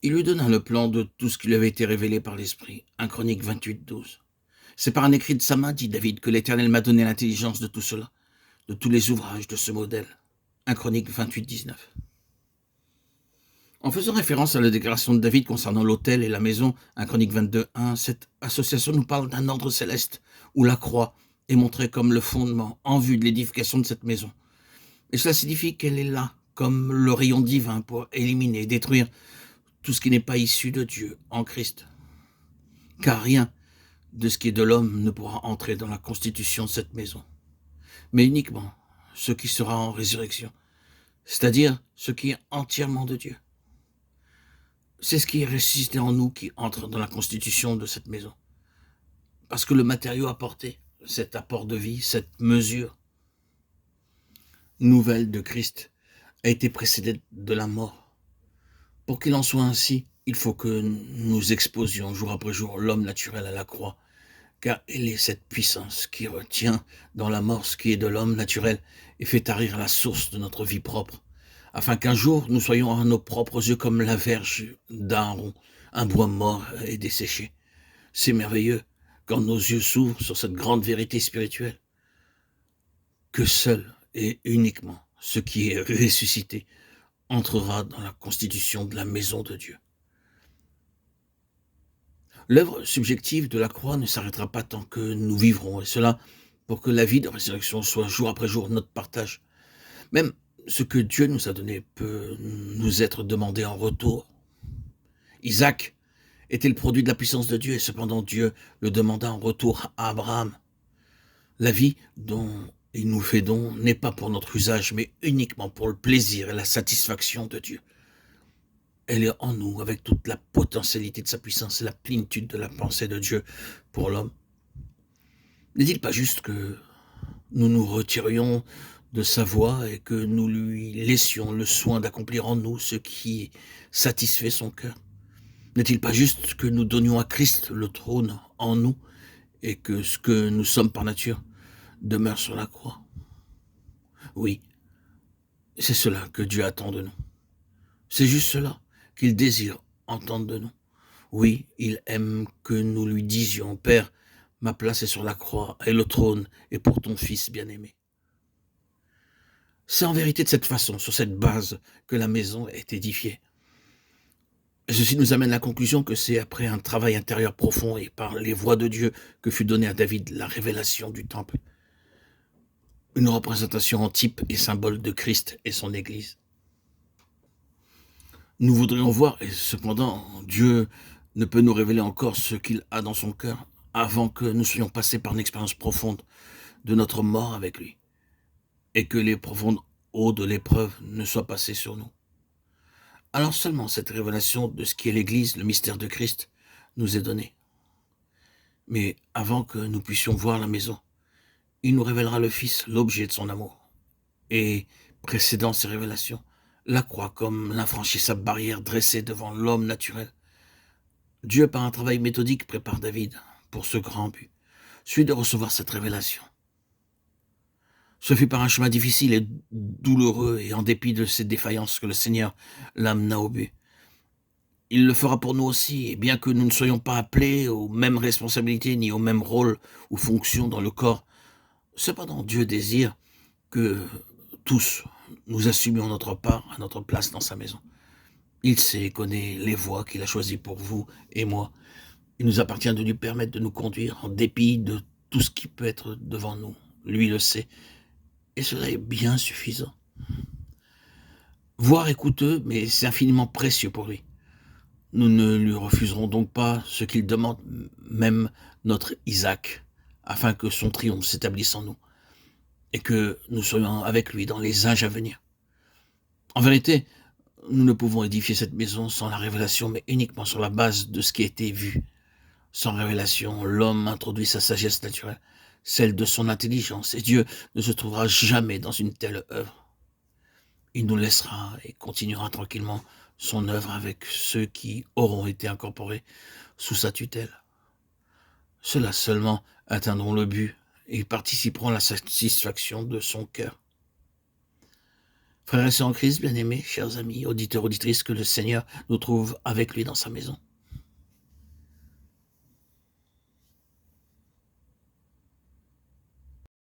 Il lui donna le plan de tout ce qui lui avait été révélé par l'Esprit. 1 Chronique 28, 12. C'est par un écrit de sa main, dit David, que l'Éternel m'a donné l'intelligence de tout cela, de tous les ouvrages de ce modèle. 1 Chronique 28, 19. En faisant référence à la déclaration de David concernant l'autel et la maison, 1 Chronique 22, 1, cette association nous parle d'un ordre céleste où la croix est montrée comme le fondement en vue de l'édification de cette maison. Et cela signifie qu'elle est là comme le rayon divin pour éliminer, détruire tout ce qui n'est pas issu de Dieu en Christ. Car rien de ce qui est de l'homme ne pourra entrer dans la constitution de cette maison, mais uniquement ce qui sera en résurrection, c'est-à-dire ce qui est entièrement de Dieu. C'est ce qui est ressuscité en nous qui entre dans la constitution de cette maison. Parce que le matériau apporté, cet apport de vie, cette mesure nouvelle de Christ, a été précédé de la mort. Pour qu'il en soit ainsi, il faut que nous exposions jour après jour l'homme naturel à la croix, car elle est cette puissance qui retient dans la mort ce qui est de l'homme naturel et fait tarir la source de notre vie propre, afin qu'un jour nous soyons à nos propres yeux comme la verge d'Aaron, un bois mort et desséché. C'est merveilleux quand nos yeux s'ouvrent sur cette grande vérité spirituelle, que seul et uniquement ce qui est ressuscité entrera dans la constitution de la maison de Dieu. L'œuvre subjective de la croix ne s'arrêtera pas tant que nous vivrons, et cela pour que la vie de résurrection soit jour après jour notre partage. Même ce que Dieu nous a donné peut nous être demandé en retour. Isaac était le produit de la puissance de Dieu, et cependant Dieu le demanda en retour à Abraham. La vie dont il nous fait don n'est pas pour notre usage, mais uniquement pour le plaisir et la satisfaction de Dieu. Elle est en nous avec toute la potentialité de sa puissance et la plénitude de la pensée de Dieu pour l'homme. N'est-il pas juste que nous nous retirions de sa voix et que nous lui laissions le soin d'accomplir en nous ce qui satisfait son cœur? N'est-il pas juste que nous donnions à Christ le trône en nous et que ce que nous sommes par nature demeure sur la croix? Oui, c'est cela que Dieu attend de nous. C'est juste cela qu'il désire entendre de nous. Oui, il aime que nous lui disions, Père, ma place est sur la croix et le trône est pour ton Fils bien-aimé. C'est en vérité de cette façon, sur cette base, que la maison est édifiée. Ceci nous amène à la conclusion que c'est après un travail intérieur profond et par les voies de Dieu que fut donnée à David la révélation du temple, une représentation en type et symbole de Christ et son Église. Nous voudrions voir, et cependant, Dieu ne peut nous révéler encore ce qu'il a dans son cœur avant que nous soyons passés par une expérience profonde de notre mort avec lui, et que les profondes eaux de l'épreuve ne soient passées sur nous. Alors seulement cette révélation de ce qu'est l'Église, le mystère de Christ, nous est donnée. Mais avant que nous puissions voir la maison, il nous révélera le Fils, l'objet de son amour. Et, précédant ces révélations, la croix comme l'infranchissable barrière dressée devant l'homme naturel. Dieu, par un travail méthodique, prépare David pour ce grand but, celui de recevoir cette révélation. Ce fut par un chemin difficile et douloureux et en dépit de ses défaillances que le Seigneur l'amena au but. Il le fera pour nous aussi, et bien que nous ne soyons pas appelés aux mêmes responsabilités ni aux mêmes rôles ou fonctions dans le corps, cependant Dieu désire que tous nous assumions notre part à notre place dans sa maison. Il sait et connaît les voies qu'il a choisies pour vous et moi. Il nous appartient de lui permettre de nous conduire en dépit de tout ce qui peut être devant nous. Lui le sait, et cela est bien suffisant. Voire est coûteux, mais c'est infiniment précieux pour lui. Nous ne lui refuserons donc pas ce qu'il demande, même notre Isaac, afin que son triomphe s'établisse en nous, et que nous soyons avec lui dans les âges à venir. En vérité, nous ne pouvons édifier cette maison sans la révélation, mais uniquement sur la base de ce qui a été vu. Sans révélation, l'homme introduit sa sagesse naturelle, celle de son intelligence, et Dieu ne se trouvera jamais dans une telle œuvre. Il nous laissera et continuera tranquillement son œuvre avec ceux qui auront été incorporés sous sa tutelle. Ceux-là seulement atteindront le but et participeront à la satisfaction de son cœur. Frères et sœurs en Christ, bien-aimés, chers amis, auditeurs, auditrices, que le Seigneur nous trouve avec lui dans sa maison.